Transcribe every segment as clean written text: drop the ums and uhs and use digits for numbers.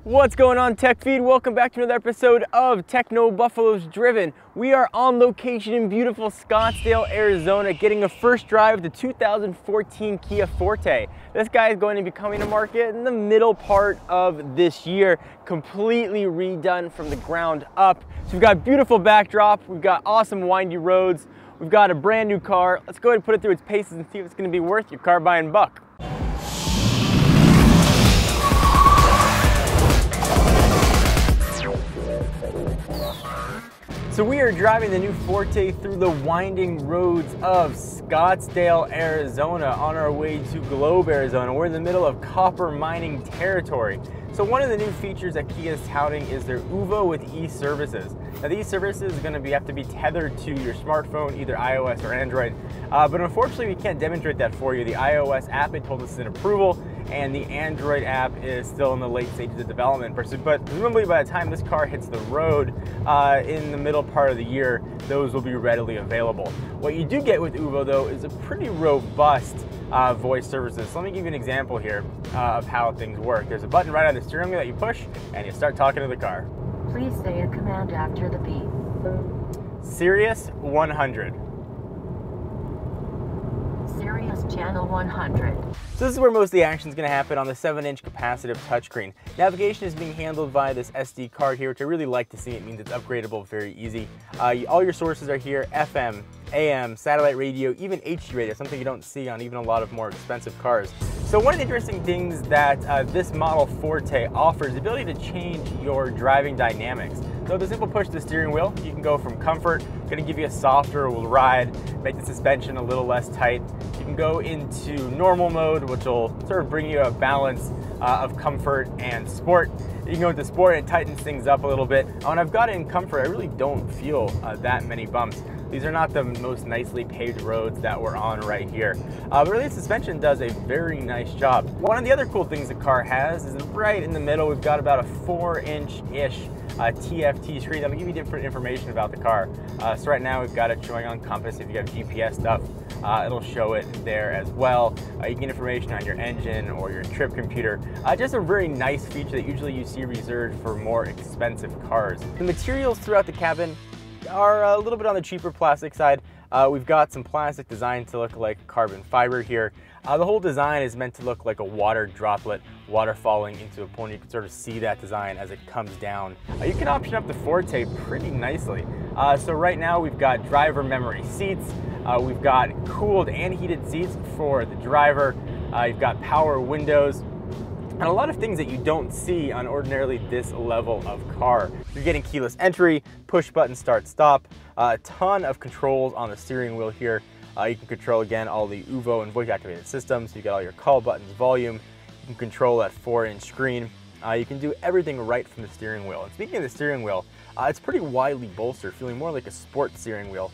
What's going on, Tech Feed? Welcome back to another episode of TechnoBuffalo's Driven. We are on location in beautiful Scottsdale, Arizona, getting a first drive of the 2014 Kia Forte. This guy is going to be coming to market in the middle part of this year, completely redone from the ground up. So we've got a beautiful backdrop, we've got awesome windy roads, we've got a brand new car. Let's go ahead and put it through its paces and see if it's going to be worth your car buying buck. So we are driving the new Forte through the winding roads of Scottsdale, Arizona on our way to Koup, Arizona. We're in the middle of copper mining territory. So one of the new features that Kia is touting is their UVO with eServices. Now the eServices is going to have to be tethered to your smartphone, either iOS or Android. But unfortunately we can't demonstrate that for you. The iOS app, it told us is in approval, and the Android app is still in the late stages of development. But presumably by the time this car hits the road in the middle part of the year, those will be readily available. What you do get with UVO though is a pretty robust voice services. So let me give you an example here of how things work. There's a button right on the steering wheel that you push and you start talking to the car. Please say a command after the beep. Sirius 100. Sirius channel 100. So this is where most of the action is going to happen on the 7-inch capacitive touchscreen. Navigation is being handled by this SD card here, which I really like to see. It means it's upgradable very easy. All your sources are here: FM, AM, satellite radio, even HD radio, something you don't see on even a lot of more expensive cars. So one of the interesting things that this model Forte offers is the ability to change your driving dynamics. So with a simple push to the steering wheel, you can go from comfort, going to give you a softer ride, make the suspension a little less tight. You can go into normal mode, which will sort of bring you a balance of comfort and sport. You can go into sport and it tightens things up a little bit. When I've got it in comfort, I really don't feel that many bumps. These are not the most nicely paved roads that we're on right here. But really the suspension does a very nice job. One of the other cool things the car has is right in the middle, we've got about a 4-inch-ish TFT screen that'll give you different information about the car. So right now we've got it showing on compass. If you got GPS stuff, it'll show it there as well. You can get information on your engine or your trip computer. Just a very nice feature that usually you see reserved for more expensive cars. The materials throughout the cabin are a little bit on the cheaper plastic side. We've got some plastic designed to look like carbon fiber here. The whole design is meant to look like a water droplet, water falling into a pool, and you can sort of see that design as it comes down. You can option up the Forte pretty nicely. So right now we've got driver memory seats, we've got cooled and heated seats for the driver, you've got power windows, and a lot of things that you don't see on ordinarily this level of car. You're getting keyless entry, push button start stop, a ton of controls on the steering wheel here. You can control again all the UVO and voice activated systems. You got all your call buttons, volume. You can control that 4-inch screen. You can do everything right from the steering wheel. And speaking of the steering wheel, it's pretty widely bolstered, feeling more like a sport steering wheel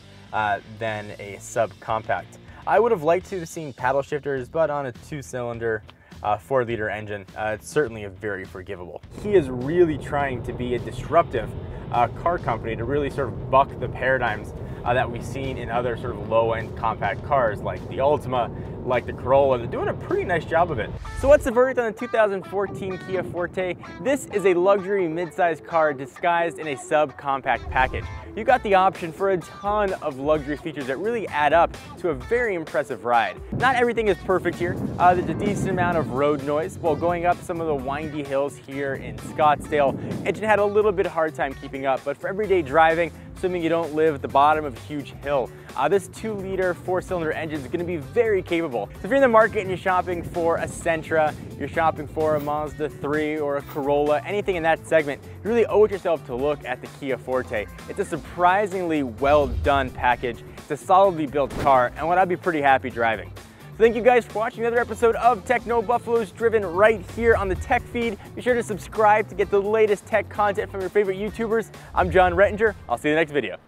than a subcompact. I would have liked to have seen paddle shifters, but on a 2-cylinder 4-liter engine, it's certainly a very forgivable. He is really trying to be a disruptive car company to really sort of buck the paradigms that we've seen in other sort of low-end compact cars like the Altima, like the Corolla. They're doing a pretty nice job of it. So what's the verdict on the 2014 Kia Forte? This is a luxury mid-size car disguised in a subcompact package. You got the option for a ton of luxury features that really add up to a very impressive ride. Not everything is perfect here. There's a decent amount of road noise while going up some of the windy hills here in Scottsdale. Engine had a little bit hard time keeping up, but for everyday driving, assuming you don't live at the bottom of a huge hill, this 2-liter 4-cylinder engine is going to be very capable. So if you're in the market and you're shopping for a Sentra, you're shopping for a Mazda 3 or a Corolla, anything in that segment, you really owe it yourself to look at the Kia Forte. It's a surprisingly well done package. It's a solidly built car and what I'd be pretty happy driving. So thank you guys for watching another episode of TechnoBuffalo's Driven right here on the Tech Feed. Be sure to subscribe to get the latest tech content from your favorite YouTubers. I'm John Rettinger. I'll see you in the next video.